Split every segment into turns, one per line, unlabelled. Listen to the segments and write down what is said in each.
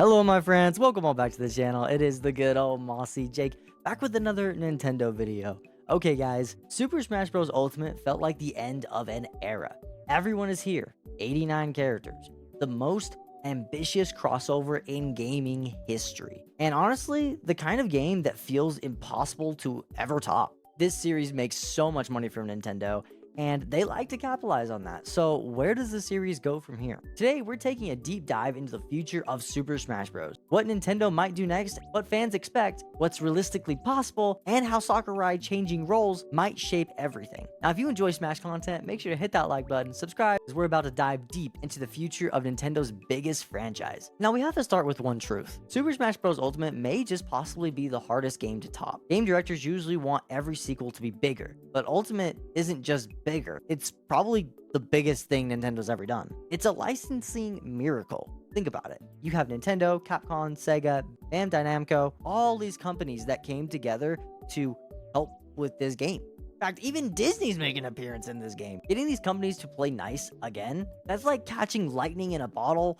Hello my friends, welcome all back to the channel. It is the good old Mossy Jake, back with another Nintendo video. Okay guys, Super Smash Bros. Ultimate felt like the end of an era. Everyone is here, 89 characters, the most ambitious crossover in gaming history. And honestly, the kind of game that feels impossible to ever top. This series makes so much money from Nintendo, and they like to capitalize on that. So where does the series go from here? Today, we're taking a deep dive into the future of Super Smash Bros. What Nintendo might do next, what fans expect, what's realistically possible, and how Sakurai changing roles might shape everything. Now, if you enjoy Smash content, make sure to hit that like button, subscribe, as we're about to dive deep into the future of Nintendo's biggest franchise. Now, we have to start with one truth. Super Smash Bros. Ultimate may just possibly be the hardest game to top. Game directors usually want every sequel to be bigger, but Ultimate isn't just bigger. It's probably the biggest thing Nintendo's ever done. It's a licensing miracle. Think about it. You have Nintendo, Capcom, Sega, Bandai Namco, all these companies that came together to help with this game. In fact, even Disney's making an appearance in this game. Getting these companies to play nice again, that's like catching lightning in a bottle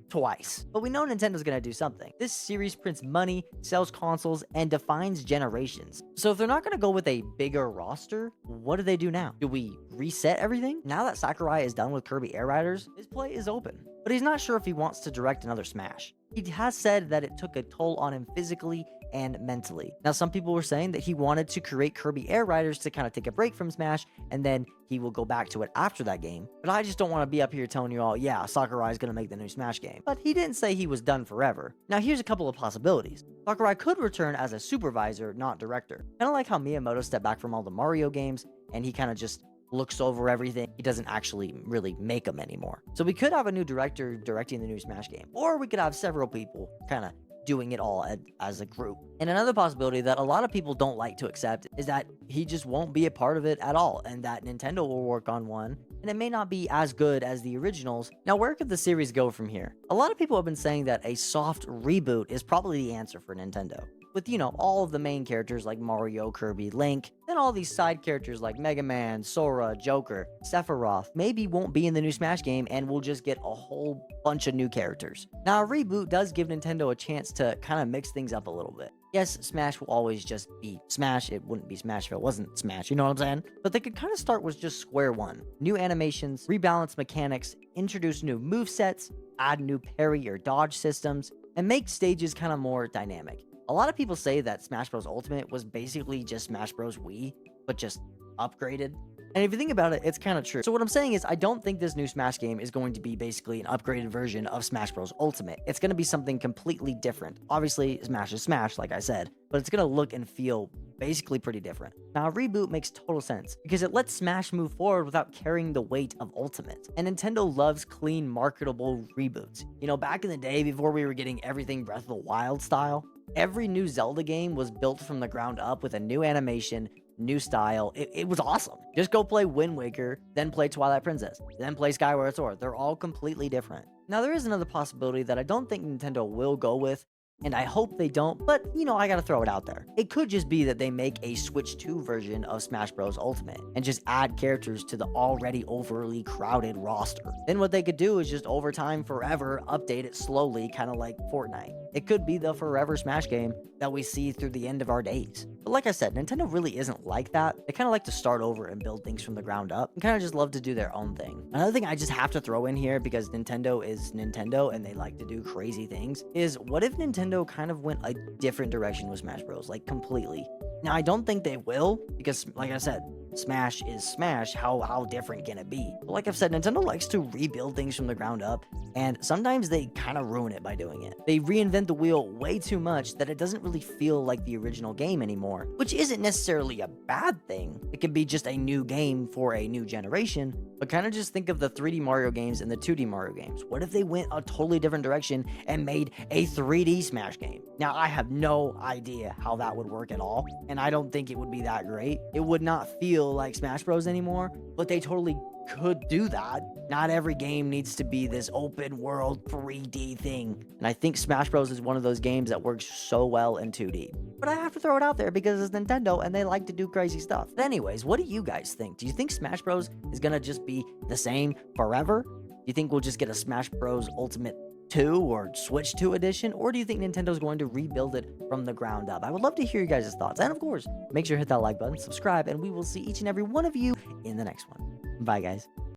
twice. But we know Nintendo's gonna do something. This series prints money, sells consoles, and defines generations. So if they're not gonna go with a bigger roster, what do they do now? Do we reset everything? Now that Sakurai is done with Kirby Air Riders, his play is open. But he's not sure if he wants to direct another Smash. He has said that it took a toll on him physically and mentally. Now, some people were saying that he wanted to create Kirby Air Riders to kind of take a break from Smash, and then he will go back to it after that game. But I just don't want to be up here telling you all, yeah, Sakurai is going to make the new Smash game. But he didn't say he was done forever. Now, here's a couple of possibilities. Sakurai could return as a supervisor, not director. Kind of like how Miyamoto stepped back from all the Mario games, and he kind of just looks over everything. He doesn't actually really make them anymore. So we could have a new director directing the new Smash game, or we could have several people kind of doing it all as a group. And another possibility that a lot of people don't like to accept is that he just won't be a part of it at all, and that Nintendo will work on one, and it may not be as good as the originals. Now, where could the series go from here? A lot of people have been saying that a soft reboot is probably the answer for Nintendo. With, you know, all of the main characters like Mario, Kirby, Link, then all these side characters like Mega Man, Sora, Joker, Sephiroth maybe won't be in the new Smash game, and we'll just get a whole bunch of new characters. Now, a reboot does give Nintendo a chance to kind of mix things up a little bit. Yes, Smash will always just be Smash. It wouldn't be Smash if it wasn't Smash, you know what I'm saying? But they could kind of start with just square one. New animations, rebalance mechanics, introduce new movesets, add new parry or dodge systems, and make stages kind of more dynamic. A lot of people say that Smash Bros. Ultimate was basically just Smash Bros. Wii, but just upgraded. And if you think about it, it's kind of true. So what I'm saying is, I don't think this new Smash game is going to be basically an upgraded version of Smash Bros. Ultimate. It's going to be something completely different. Obviously, Smash is Smash, like I said, but it's going to look and feel basically pretty different. Now, a reboot makes total sense because it lets Smash move forward without carrying the weight of Ultimate. And Nintendo loves clean, marketable reboots. You know, back in the day, before we were getting everything Breath of the Wild style, every new Zelda game was built from the ground up with a new animation, new style. It was awesome. Just go play Wind Waker, then play Twilight Princess, then play Skyward Sword. They're all completely different. Now, there is another possibility that I don't think Nintendo will go with, and I hope they don't, but, you know, I gotta throw it out there. It could just be that they make a Switch 2 version of Smash Bros. Ultimate and just add characters to the already overly crowded roster. Then what they could do is just over time, forever, update it slowly, kind of like Fortnite. It could be the forever Smash game that we see through the end of our days. But like I said, Nintendo really isn't like that. They kind of like to start over and build things from the ground up and kind of just love to do their own thing. Another thing I just have to throw in here, because Nintendo is Nintendo and they like to do crazy things, is what if Nintendo kind of went a different direction with Smash Bros, like completely? Now, I don't think they will, because like I said, Smash is Smash. How different can it be? But like I've said, Nintendo likes to rebuild things from the ground up, and sometimes they kind of ruin it by doing it. They reinvent the wheel way too much that it doesn't really feel like the original game anymore, which isn't necessarily a bad thing. It could be just a new game for a new generation, but kind of just think of the 3D Mario games and the 2D Mario games. What if they went a totally different direction and made a 3D Smash game? Now, I have no idea how that would work at all, and I don't think it would be that great. It would not feel like Smash Bros anymore, but they totally could do that. Not every game needs to be this open world 3D thing, and I think Smash Bros is one of those games that works so well in 2D. But I have to throw it out there because it's Nintendo and they like to do crazy stuff. But anyways, what do you guys think? Do you think Smash Bros is gonna just be the same forever? Do you think we'll just get a Smash Bros Ultimate 2 or Switch 2 edition, or do you think Nintendo's going to rebuild it from the ground up? I would love to hear you guys' thoughts. And of course, make sure to hit that like button, subscribe, and we will see each and every one of you in the next one. Bye, guys.